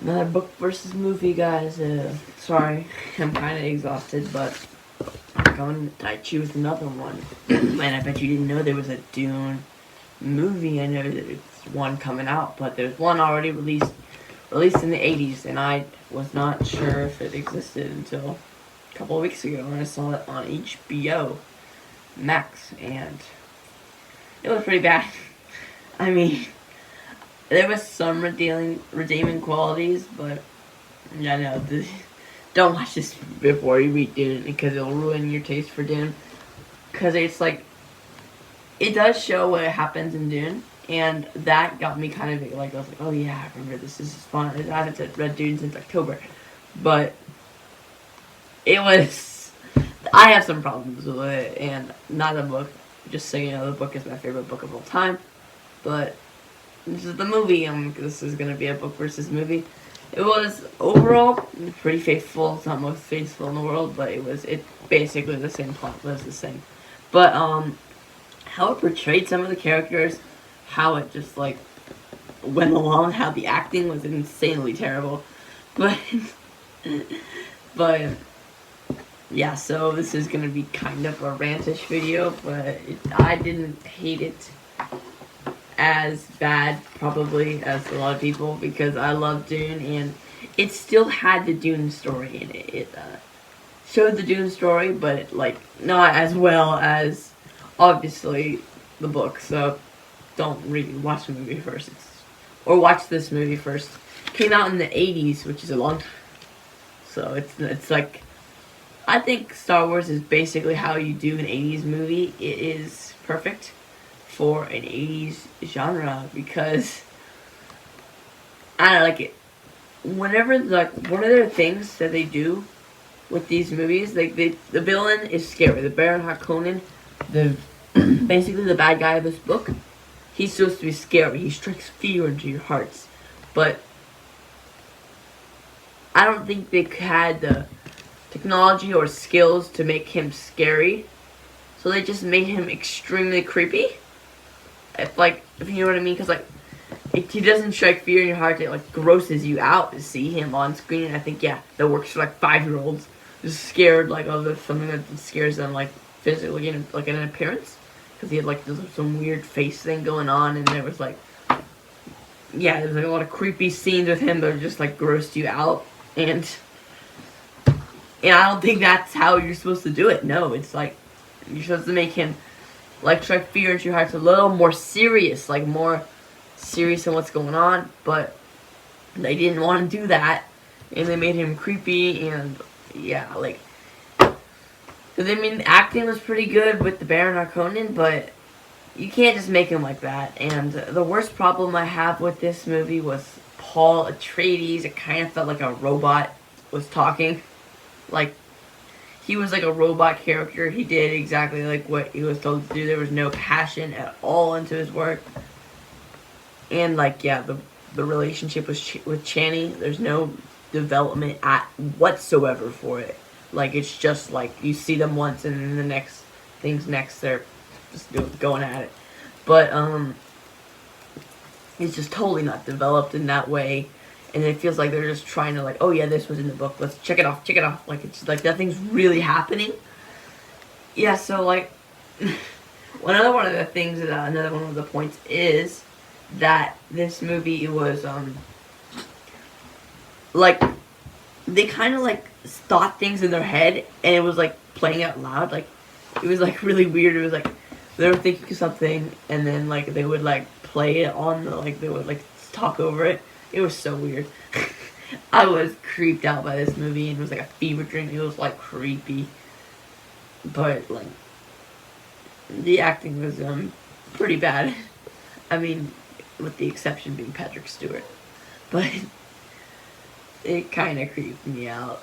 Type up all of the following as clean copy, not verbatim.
Another book versus movie, guys. Sorry, I'm kind of exhausted, but I'm going to choose another one. And I bet you didn't know there was a Dune movie. I know that it's one coming out, but there's one already released in the 80s, and I was not sure if it existed until a couple of weeks ago when I saw it on HBO Max, and it was pretty bad. I mean, there was some redeeming qualities, but yeah, no, don't watch this before you read Dune because it'll ruin your taste for Dune. Because it's like, it does show what happens in Dune, and that got me kind of like, I was like, oh yeah, I remember this is fun. I haven't read Dune since October, but it was, I have some problems with it, and not the book. Just so you know, the book is my favorite book of all time, but this is the movie. This is gonna be a book versus movie. It was overall pretty faithful. It's not most faithful in the world, but it basically the same plot was the same. But how it portrayed some of the characters, how it just like went along, how the acting was insanely terrible. But but yeah, so this is gonna be kind of a rantish video, but I didn't hate it as bad probably as a lot of people because I love Dune, and it still had the Dune story in it. It showed the Dune story, but like not as well as obviously the book. So don't watch the movie first, or watch this movie first. Came out in the 80s, which is a long time. So it's like, I think Star Wars is basically how you do an 80s movie. It is perfect for an 80s genre because I don't like it. Whenever like one of their things that they do with these movies, like the villain is scary. The Baron Harkonnen, the basically the bad guy of this book, he's supposed to be scary. He strikes fear into your hearts, but I don't think they had the technology or skills to make him scary, so they just made him extremely creepy. If you know what I mean, because like he doesn't strike fear in your heart. It like grosses you out to see him on screen. I think that works for like 5-year-olds, just scared like of something that scares them like physically in like in an appearance, because he had like some weird face thing going on, and there was like there's like a lot of creepy scenes with him that just like grossed you out, and I don't think that's how you're supposed to do it. No, it's like you're supposed to make him like strike fear into your heart, a little more serious, like more serious in what's going on, but they didn't want to do that, and they made him creepy, and like, because I mean, acting was pretty good with the Baron Harkonnen, but you can't just make him like that. And the worst problem I have with this movie was Paul Atreides. It kind of felt like a robot was talking, like he was like a robot character. He did exactly like what he was told to do. There was no passion at all into his work. And like the relationship with Channy, there's no development at whatsoever for it. Like it's just like you see them once, and then the next they're just going at it. But it's just totally not developed in that way. And it feels like they're just trying to like, oh yeah, this was in the book, let's check it off. Like it's like nothing's really happening. Yeah, so like another one of the points is that this movie was like they kind of like thought things in their head, and it was like playing out loud. Like it was like really weird. It was like they were thinking of something, and then like they would like play it on they would like talk over it. It was so weird. I was creeped out by this movie, and it was like a fever dream. It was like creepy, but like the acting was pretty bad. I mean, with the exception being Patrick Stewart, but it kind of creeped me out.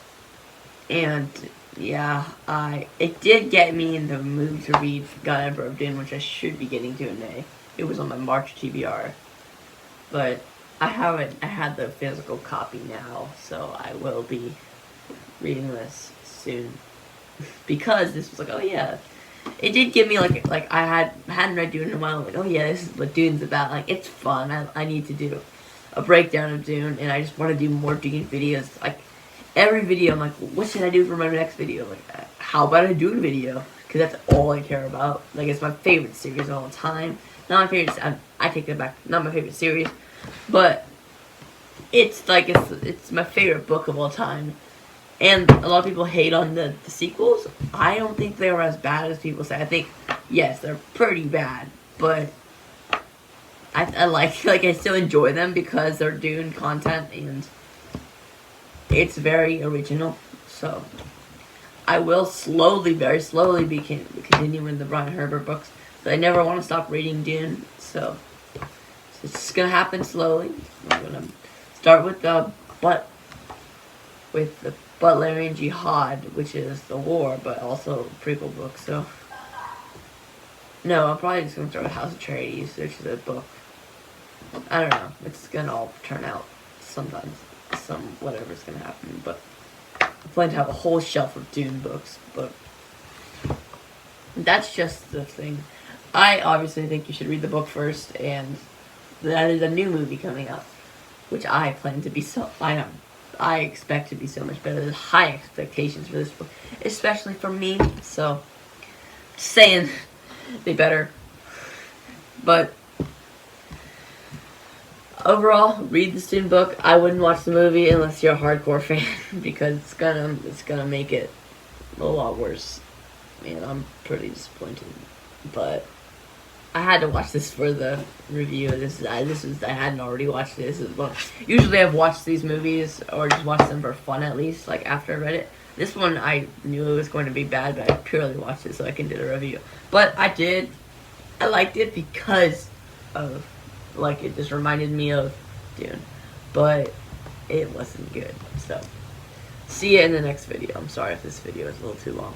And it did get me in the mood to read God Emperor of Dune, which I should be getting to in May. It was on my March TBR, but I had the physical copy now, so I will be reading this soon. Because this was like, oh yeah, it did give me like hadn't read Dune in a while. Like, oh yeah, this is what Dune's about. Like it's fun. I need to do a breakdown of Dune, and I just want to do more Dune videos. Like, every video, I'm like, what should I do for my next video? Like, how about a Dune video? Because that's all I care about. Like, it's my favorite series of all time. Not my favorite, I take that back, not my favorite series, but it's like, it's my favorite book of all time. And a lot of people hate on the sequels. I don't think they were as bad as people say. I think, yes, they're pretty bad, but I like I still enjoy them because they're Dune content and it's very original. So I will slowly, very slowly be continuing the Brian Herbert books. But I never want to stop reading Dune, so it's just gonna happen slowly. I'm gonna start with the Butlerian Jihad, which is the war, but also a prequel book. So no, I'm probably just gonna start with House of Trades, which is a book. I don't know. It's gonna all turn out sometimes. Whatever's gonna happen. But I plan to have a whole shelf of Dune books. But that's just the thing. I obviously think you should read the book first, and that is a new movie coming out, which I plan to be I expect to be so much better. There's high expectations for this book, especially for me. So, saying they better. But overall, read the Dune book. I wouldn't watch the movie unless you're a hardcore fan because it's gonna make it a lot worse. Man, I'm pretty disappointed. But I had to watch this for the review. I hadn't already watched this. Usually I've watched these movies or just watched them for fun at least, like after I read it. This one I knew it was going to be bad, but I purely watched it so I can do a review. But I liked it because of, like, it just reminded me of Dune. But it wasn't good. So, see you in the next video. I'm sorry if this video is a little too long.